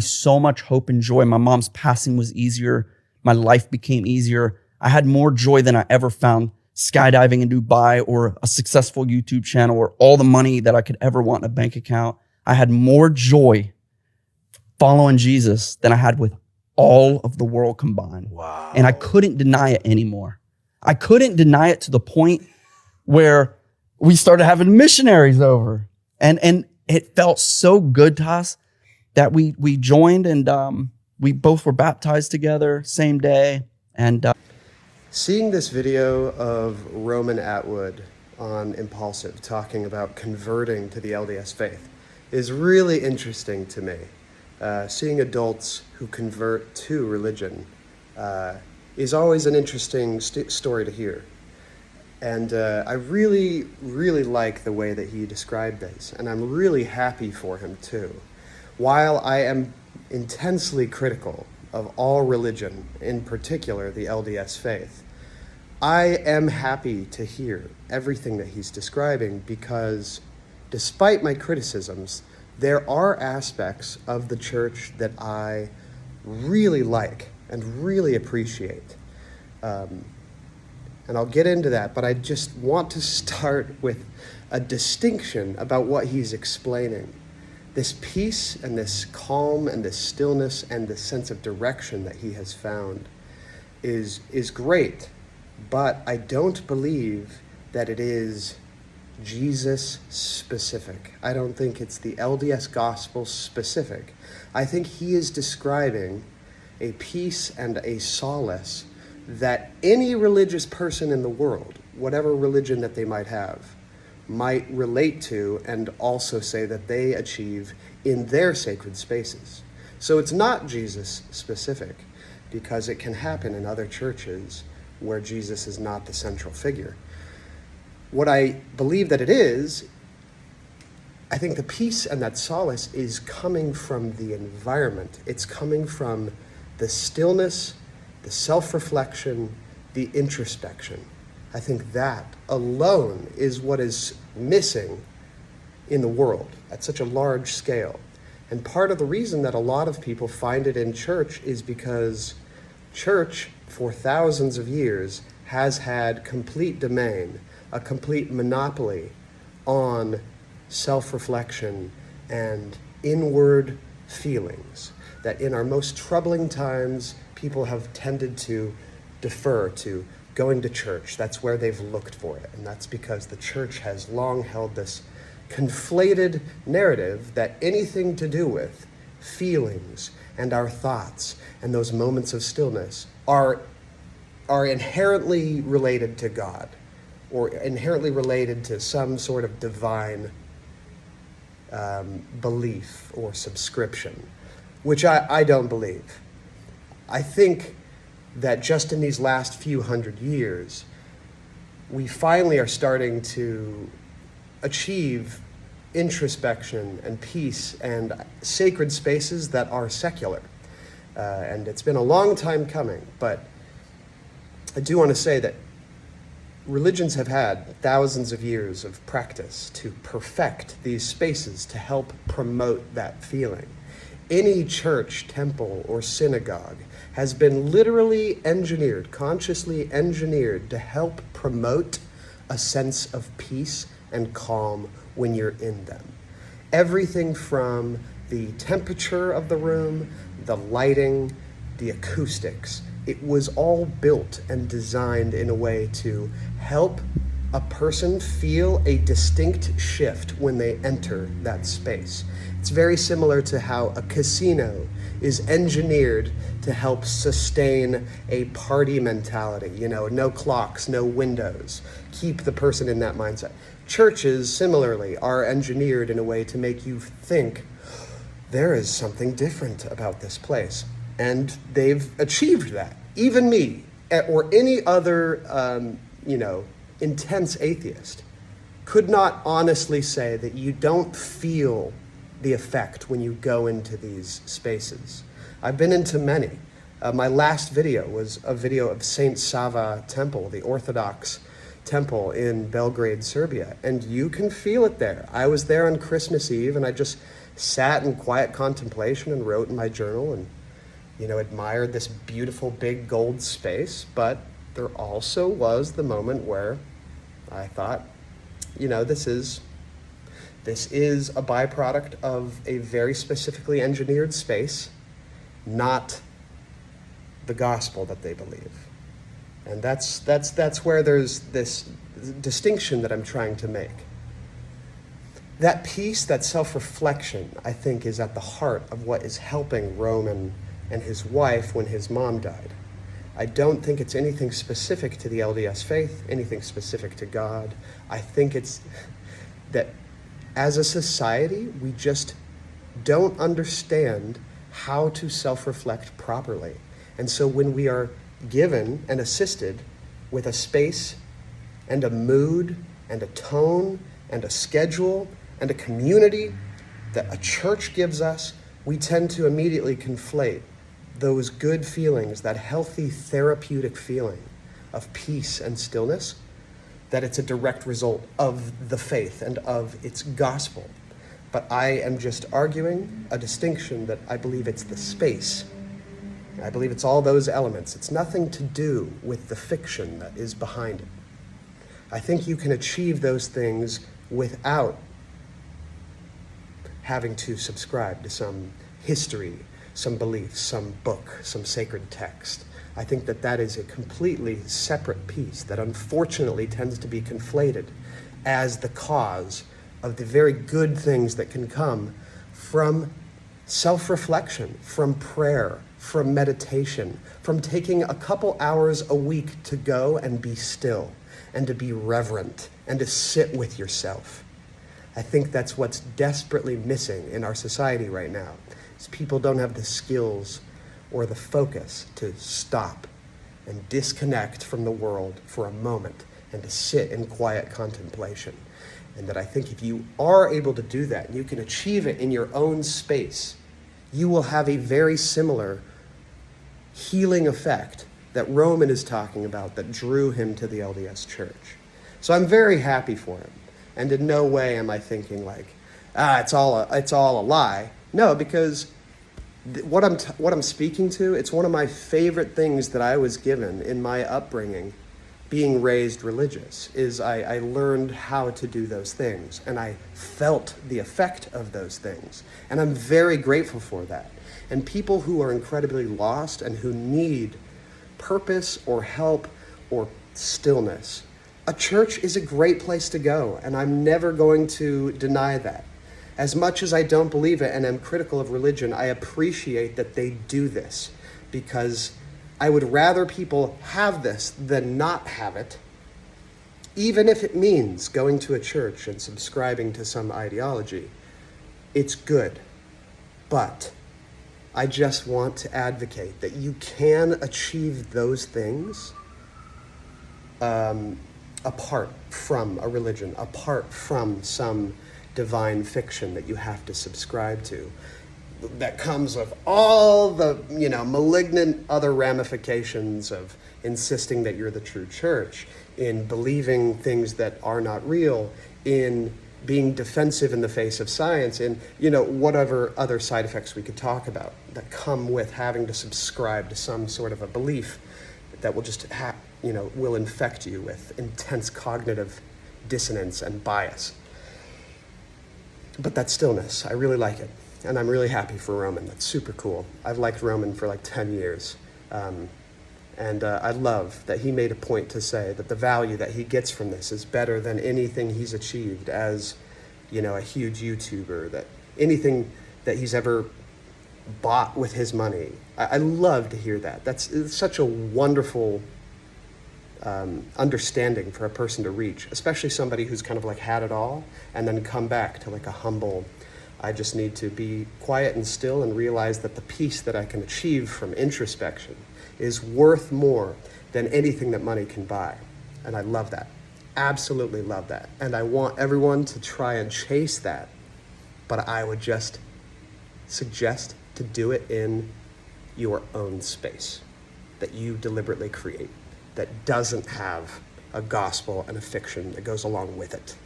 So much hope and joy. My mom's passing was easier. My life became easier. I had more joy than I ever found skydiving in Dubai or a successful YouTube channel or all the money that I could ever want in a bank account. I had more joy following Jesus than I had with all of the world combined. Wow. And I couldn't deny it anymore. I couldn't deny it to the point where we started having missionaries over. And it felt so good to us that we joined, and we both were baptized together same day. And seeing this video of Roman Atwood on Impulsive talking about converting to the LDS faith is really interesting to me. Seeing adults who convert to religion is always an interesting story to hear. And I really, really like the way that he described this, and I'm really happy for him too. While I am intensely critical of all religion, in particular the LDS faith, I am happy to hear everything that he's describing, because despite my criticisms, there are aspects of the church that I really like and really appreciate. And I'll get into that, but I just want to start with a distinction about what he's explaining. This peace and this calm and this stillness and this sense of direction that he has found is great, but I don't believe that it is Jesus specific. I don't think it's the LDS gospel specific. I think he is describing a peace and a solace that any religious person in the world, whatever religion that they might have, might relate to and also say that they achieve in their sacred spaces. So it's not Jesus specific, because it can happen in other churches where Jesus is not the central figure. What I believe that it is, I think the peace and that solace is coming from the environment. It's coming from the stillness, the self-reflection, the introspection. I think that alone is what is missing in the world at such a large scale. And part of the reason that a lot of people find it in church is because church, for thousands of years, has had complete domain, a complete monopoly on self-reflection and inward feelings. That in our most troubling times, people have tended to defer to going to church. That's where they've looked for it. And that's because the church has long held this conflated narrative that anything to do with feelings and our thoughts and those moments of stillness are inherently related to God, or inherently related to some sort of divine belief or subscription, which I don't believe. I think that just in these last few hundred years, we finally are starting to achieve introspection and peace and sacred spaces that are secular. And it's been a long time coming, but I do want to say that religions have had thousands of years of practice to perfect these spaces to help promote that feeling. Any church, temple, or synagogue has been literally engineered, consciously engineered, to help promote a sense of peace and calm when you're in them. Everything from the temperature of the room, the lighting, the acoustics, it was all built and designed in a way to help a person feel a distinct shift when they enter that space. It's very similar to how a casino is engineered to help sustain a party mentality. You know, no clocks, no windows. Keep the person in that mindset. Churches, similarly, are engineered in a way to make you think, there is something different about this place. And they've achieved that. Even me, or any other, intense atheist, could not honestly say that you don't feel the effect when you go into these spaces. I've been into many. My last video was a video of Saint Sava Temple, the Orthodox temple in Belgrade, Serbia, and you can feel it there. I was there on Christmas Eve, and I just sat in quiet contemplation and wrote in my journal and, admired this beautiful big gold space. But there also was the moment where I thought, this is a byproduct of a very specifically engineered space, not the gospel that they believe. And that's where there's this distinction that I'm trying to make. That peace, that self-reflection, I think, is at the heart of what is helping Roman and his wife when his mom died. I don't think it's anything specific to the LDS faith, anything specific to God. I think it's that as a society, we just don't understand how to self-reflect properly. And so when we are given and assisted with a space and a mood and a tone and a schedule and a community that a church gives us, we tend to immediately conflate those good feelings, that healthy therapeutic feeling of peace and stillness, that it's a direct result of the faith and of its gospel. But I am just arguing a distinction that I believe it's the space. I believe it's all those elements. It's nothing to do with the fiction that is behind it. I think you can achieve those things without having to subscribe to some history, some belief, some book, some sacred text. I think that is a completely separate piece that unfortunately tends to be conflated as the cause of the very good things that can come from self-reflection, from prayer, from meditation, from taking a couple hours a week to go and be still and to be reverent and to sit with yourself. I think that's what's desperately missing in our society right now, is people don't have the skills or the focus to stop and disconnect from the world for a moment and to sit in quiet contemplation. And that I think if you are able to do that and you can achieve it in your own space, you will have a very similar healing effect that Roman is talking about that drew him to the LDS Church. So I'm very happy for him. And in no way am I thinking like, it's all a lie. No, because what I'm speaking to, it's one of my favorite things that I was given in my upbringing, being raised religious, is I learned how to do those things, and I felt the effect of those things, and I'm very grateful for that. And people who are incredibly lost and who need purpose or help or stillness, a church is a great place to go, and I'm never going to deny that. As much as I don't believe it and am critical of religion, I appreciate that they do this, because I would rather people have this than not have it, even if it means going to a church and subscribing to some ideology. It's good. But I just want to advocate that you can achieve those things apart from a religion, apart from some divine fiction that you have to subscribe to, that comes with all the, malignant other ramifications of insisting that you're the true church, in believing things that are not real, in being defensive in the face of science, and, whatever other side effects we could talk about that come with having to subscribe to some sort of a belief that will just, will infect you with intense cognitive dissonance and bias. But that stillness, I really like it. And I'm really happy for Roman. That's super cool. I've liked Roman for like 10 years. And I love that he made a point to say that the value that he gets from this is better than anything he's achieved as, a huge YouTuber, that anything that he's ever bought with his money. I love to hear that. It's such a wonderful understanding for a person to reach, especially somebody who's kind of like had it all and then come back to like a humble, I just need to be quiet and still and realize that the peace that I can achieve from introspection is worth more than anything that money can buy. And I love that. Absolutely love that. And I want everyone to try and chase that. But I would just suggest to do it in your own space that you deliberately create, that doesn't have a gospel and a fiction that goes along with it.